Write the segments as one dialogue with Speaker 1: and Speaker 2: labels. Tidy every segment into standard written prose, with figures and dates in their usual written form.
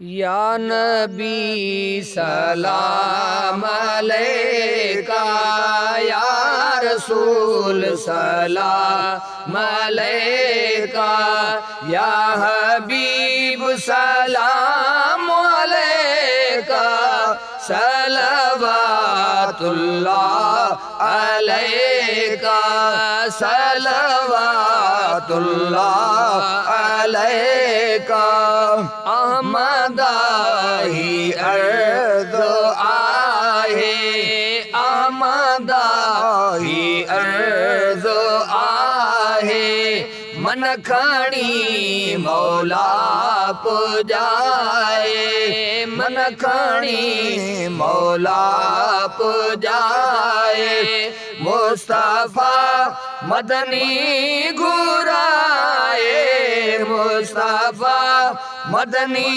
Speaker 1: یا نبی سلام علیکہ، یا رسول سلام علیکہ، یا حبیب سلام علیکہ، صلوات اللہ علیکہ، صلوات اللہ علیکہ۔ احمد ہی عرض آئے، احمد ہی عرض آئے، من کھڑی مولا کو جائے، من کھڑی مولا کو جائے، مصطفیٰ مدنی گھرائے، مصطفیٰ مدنی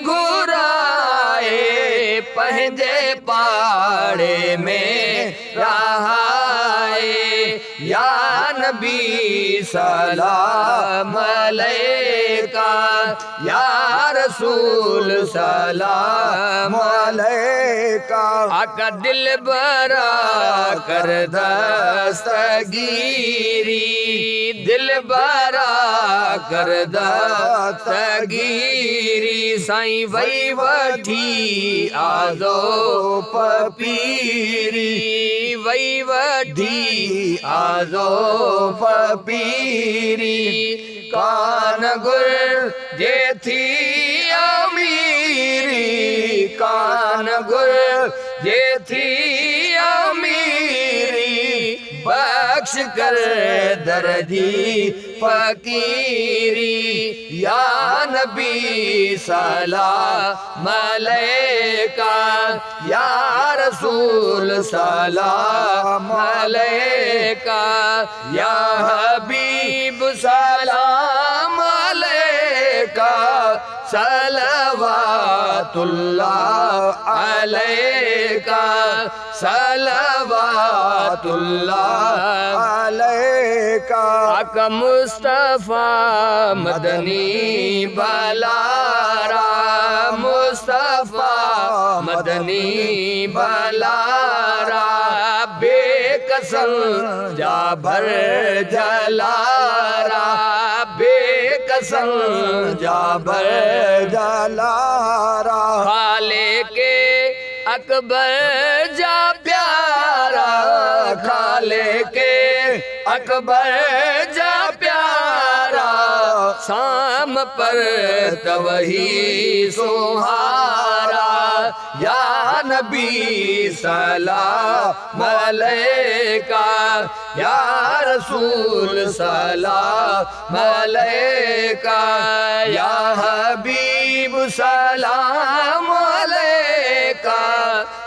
Speaker 1: گھرائے، پہنجے پاڑے میں رہائے، یا نبی سلام علیکہ، یا رسول سلام علیکہ۔ آقا دل برا کر دستگیری، دل برا کر دستگیری، سائیں وئی وٹھی آزو پپیری، وئی وٹھی آزو پپیری، کان گر جے تھی امیری، کان گر جے تھی امیری، بخش کر درجی فقیری، یا نبی سلام علیکہ، یا رسول سلام علیکہ، یا حبیب سلام علیکہ، صلوات اللہ علیکہ، صلوات اللہ علیکہ۔ آقا مصطفیٰ مدنی بلارا، مصطفیٰ مدنی بلارا، بے قسم جا بھر جلارا، بے قسم جا بھر جلارا، خالق اکبر جا پیارا، خالق اکبر جا پیارا، شام پر توہی سہارا، یا نبی سلام علیکہ، یا رسول سلام علیکہ، یا حبیب سلام علیکہ،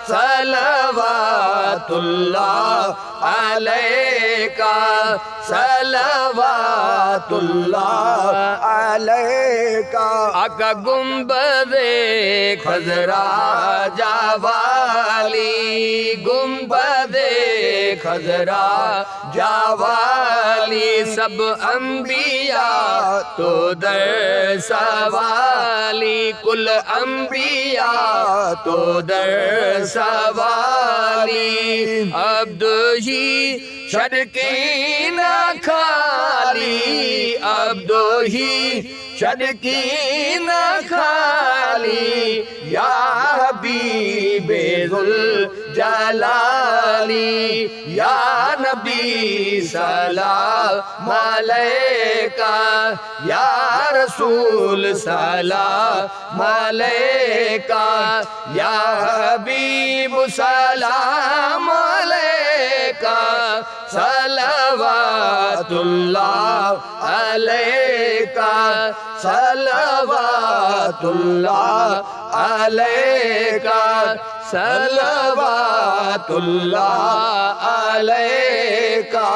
Speaker 1: صلوات اللہ علیکہ، صلوات اللہ علیکہ۔ آقا گنبد خضرا جاوالی، گنبد خضرا جاوالی، سب انبیاء تو در سوالی، کل انبیاء تو در سوالی، عبد ہی شرکی نہ کھالی، عبد ہی شرکی نہ کھالی، یا حبیب ذوالجلالی، یا نبی سلام علیکہ، یا رسول سلام علیکہ، یا حبیب سلام علیکہ، صلوات اللہ علیکہ، صلوات اللہ علیکہ، صلوات اللہ علیکہ۔